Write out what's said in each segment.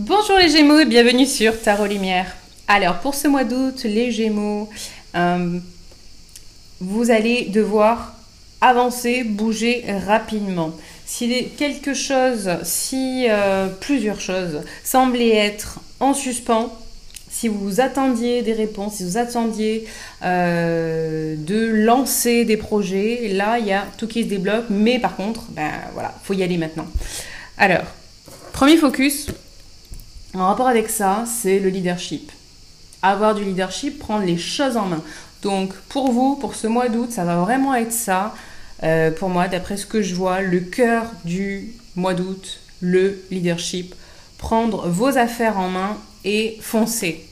Bonjour les Gémeaux et bienvenue sur Tarot Lumière. Alors pour ce mois d'août, les Gémeaux, vous allez devoir avancer, bouger rapidement. Si quelque chose, si plusieurs choses semblaient être en suspens, si vous attendiez des réponses, si vous attendiez de lancer des projets, là il y a tout qui se débloque, mais par contre, voilà, faut y aller maintenant. Alors, premier focus. En rapport avec ça, c'est le leadership. Avoir du leadership, prendre les choses en main. Donc pour vous, pour ce mois d'août, ça va vraiment être ça. Pour moi, d'après ce que je vois, le cœur du mois d'août, le leadership. Prendre vos affaires en main et foncer.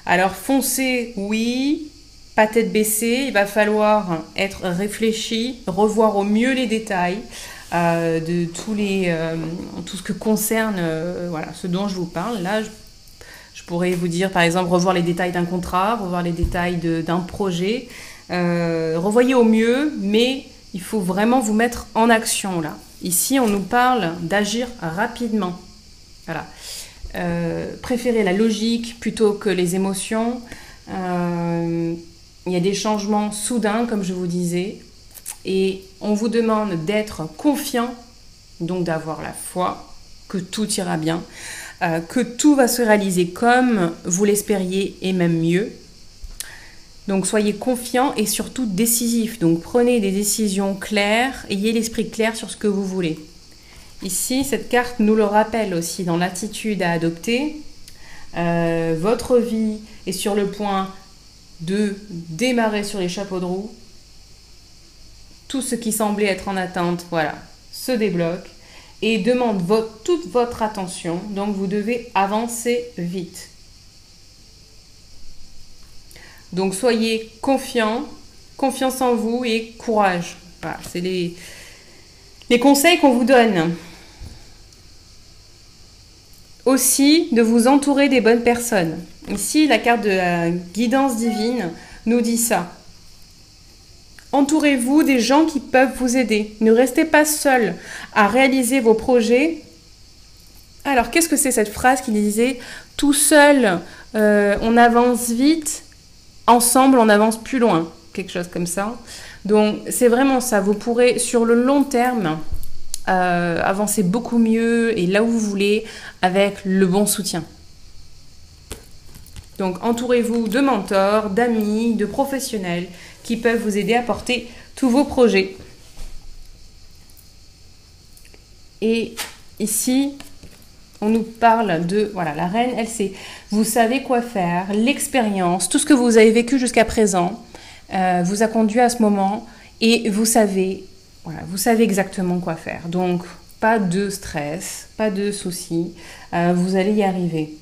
Alors foncer, oui, pas tête baissée. Il va falloir être réfléchi, revoir au mieux les détails. De tout ce que concerne voilà, ce dont je vous parle. Là, je pourrais vous dire, par exemple, revoir les détails d'un contrat, revoir les détails d'un projet. Revoyez au mieux, mais il faut vraiment vous mettre en action, là. Ici, on nous parle d'agir rapidement. Voilà. Préférez la logique plutôt que les émotions. Il y a des changements soudains, comme je vous disais. Et on vous demande d'être confiant, donc d'avoir la foi, que tout ira bien, que tout va se réaliser comme vous l'espériez et même mieux. Donc soyez confiant et surtout décisif. Donc prenez des décisions claires, ayez l'esprit clair sur ce que vous voulez. Ici, cette carte nous le rappelle aussi dans l'attitude à adopter. Votre vie est sur le point de démarrer sur les chapeaux de roue. Tout ce qui semblait être en attente, voilà, se débloque et demande toute votre attention. Donc, vous devez avancer vite. Donc, soyez confiants, confiance en vous et courage. Voilà, c'est les conseils qu'on vous donne. Aussi, de vous entourer des bonnes personnes. Ici, la carte de la guidance divine nous dit ça. Entourez-vous des gens qui peuvent vous aider. Ne restez pas seul à réaliser vos projets. Alors, qu'est-ce que c'est cette phrase qui disait « Tout seul, on avance vite, ensemble, on avance plus loin ». Quelque chose comme ça. Donc, c'est vraiment ça. Vous pourrez, sur le long terme, avancer beaucoup mieux et là où vous voulez avec le bon soutien. Donc, entourez-vous de mentors, d'amis, de professionnels qui peuvent vous aider à porter tous vos projets. Et ici, on nous parle de, voilà, la reine, elle sait, vous savez quoi faire, l'expérience, tout ce que vous avez vécu jusqu'à présent vous a conduit à ce moment et vous savez, voilà, vous savez exactement quoi faire. Donc, pas de stress, pas de soucis, vous allez y arriver.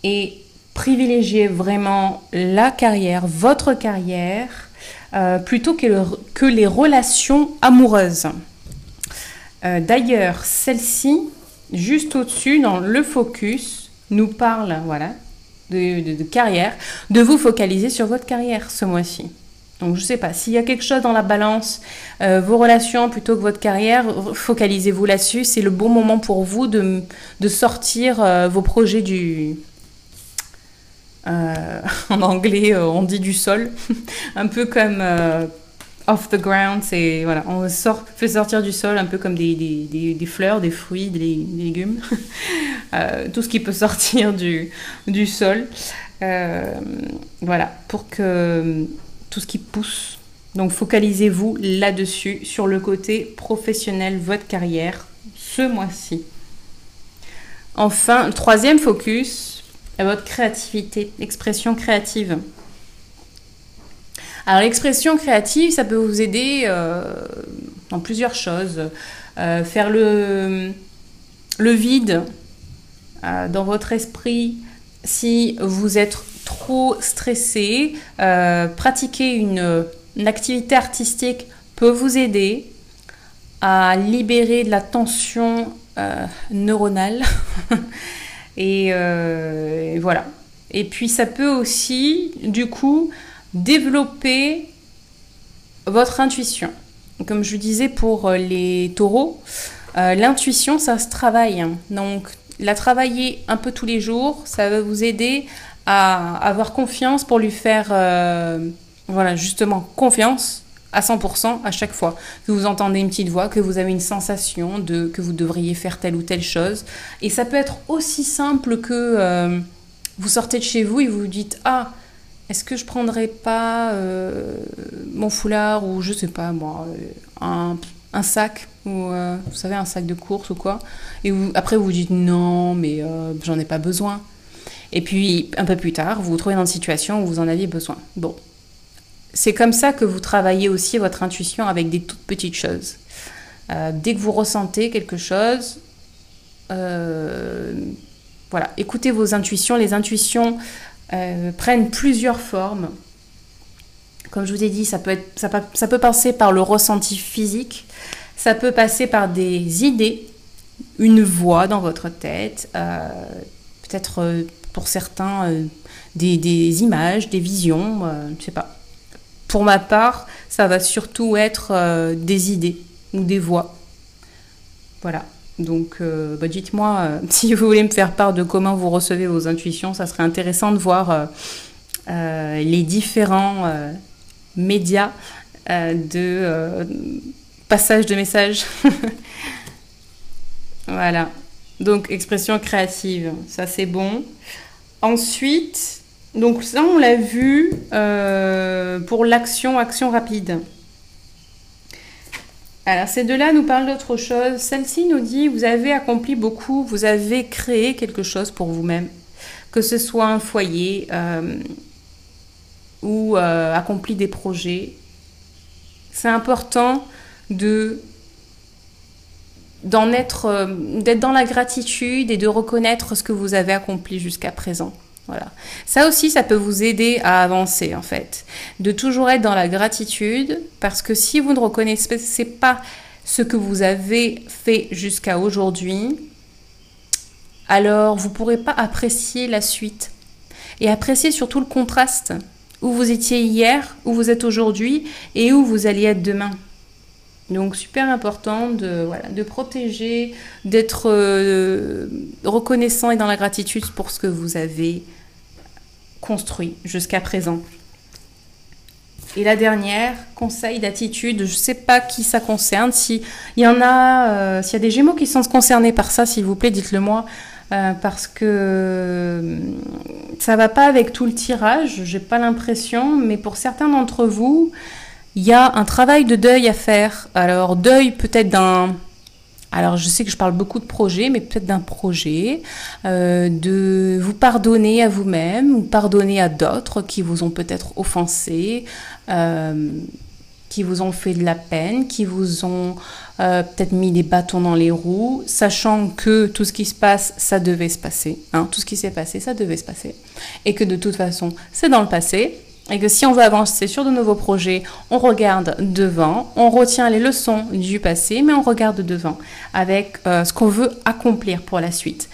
Et privilégiez vraiment la carrière, votre carrière, plutôt que les relations amoureuses. D'ailleurs, celle-ci, juste au-dessus, dans le focus, nous parle voilà, de carrière, de vous focaliser sur votre carrière ce mois-ci. Donc, je ne sais pas, s'il y a quelque chose dans la balance, vos relations plutôt que votre carrière, focalisez-vous là-dessus. C'est le bon moment pour vous de sortir vos projets du... en anglais, on dit du sol, un peu comme off the ground, c'est voilà, on fait sortir du sol un peu comme des fleurs, des fruits, des légumes, tout ce qui peut sortir du sol, voilà, pour que tout ce qui pousse. Donc focalisez-vous là-dessus, sur le côté professionnel, votre carrière, ce mois-ci. Enfin, le troisième focus, à votre créativité, l'expression créative. Alors l'expression créative, ça peut vous aider dans plusieurs choses. Faire le vide dans votre esprit si vous êtes trop stressé. Pratiquer une activité artistique peut vous aider à libérer de la tension neuronale. Et voilà. Et puis ça peut aussi, du coup, développer votre intuition. Comme je disais pour les taureaux, l'intuition, ça se travaille. Donc, la travailler un peu tous les jours, ça va vous aider à avoir confiance pour lui faire, voilà, justement, confiance à 100% à chaque fois que vous entendez une petite voix, que vous avez une sensation que vous devriez faire telle ou telle chose. Et ça peut être aussi simple que vous sortez de chez vous et vous vous dites « Ah, est-ce que je prendrais pas mon foulard ou je sais pas moi, un sac ou vous savez un sac de course ou quoi ?» Et après vous vous dites « Non, mais j'en ai pas besoin. » Et puis un peu plus tard, vous vous trouvez dans une situation où vous en aviez besoin. Bon. C'est comme ça que vous travaillez aussi votre intuition avec des toutes petites choses. Dès que vous ressentez quelque chose, voilà, écoutez vos intuitions. Les intuitions prennent plusieurs formes. Comme je vous ai dit, ça peut passer par le ressenti physique, ça peut passer par des idées, une voix dans votre tête, peut-être pour certains des images, des visions, je ne sais pas. Pour ma part, ça va surtout être des idées ou des voix. Voilà. Donc, dites-moi si vous voulez me faire part de comment vous recevez vos intuitions. Ça serait intéressant de voir les différents médias de passage de messages. Voilà. Donc, expression créative. Ça, c'est bon. Ensuite... Donc ça, on l'a vu pour action rapide. Alors ces deux-là nous parlent d'autre chose. Celle-ci nous dit, vous avez accompli beaucoup, vous avez créé quelque chose pour vous-même. Que ce soit un foyer ou accompli des projets. C'est important d'être dans la gratitude et de reconnaître ce que vous avez accompli jusqu'à présent. Voilà. Ça aussi, ça peut vous aider à avancer, en fait. De toujours être dans la gratitude, parce que si vous ne reconnaissez pas ce que vous avez fait jusqu'à aujourd'hui, alors vous ne pourrez pas apprécier la suite. Et apprécier surtout le contraste. Où vous étiez hier, où vous êtes aujourd'hui, et où vous alliez être demain. Donc, super important de protéger, d'être reconnaissant et dans la gratitude pour ce que vous avez construit jusqu'à présent. Et la dernière, conseil d'attitude, je ne sais pas qui ça concerne. S'il y en a, s'il y a des Gémeaux qui sont concernés par ça, s'il vous plaît, dites-le moi. Parce que ça ne va pas avec tout le tirage, j'ai pas l'impression, mais pour certains d'entre vous, il y a un travail de deuil à faire. Alors, deuil peut-être alors je sais que je parle beaucoup de projets, mais peut-être d'un projet, de vous pardonner à vous-même, ou pardonner à d'autres qui vous ont peut-être offensé, qui vous ont fait de la peine, qui vous ont peut-être mis des bâtons dans les roues, sachant que tout ce qui se passe, ça devait se passer. Hein, tout ce qui s'est passé, ça devait se passer. Et que de toute façon, c'est dans le passé. Et que si on veut avancer sur de nouveaux projets, on regarde devant, on retient les leçons du passé, mais on regarde devant avec ce qu'on veut accomplir pour la suite.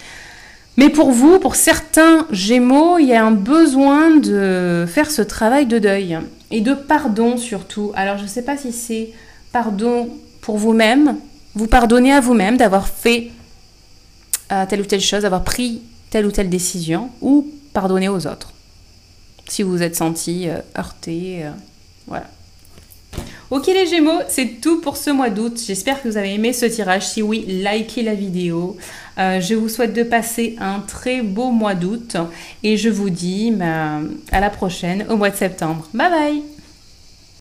Mais pour vous, pour certains Gémeaux, il y a un besoin de faire ce travail de deuil et de pardon surtout. Alors je ne sais pas si c'est pardon pour vous-même, vous pardonnez à vous-même d'avoir fait telle ou telle chose, d'avoir pris telle ou telle décision, ou pardonner aux autres. Si vous vous êtes senti heurté, voilà. Ok les Gémeaux, c'est tout pour ce mois d'août. J'espère que vous avez aimé ce tirage. Si oui, likez la vidéo. Je vous souhaite de passer un très beau mois d'août. Et je vous dis à la prochaine, au mois de septembre. Bye bye!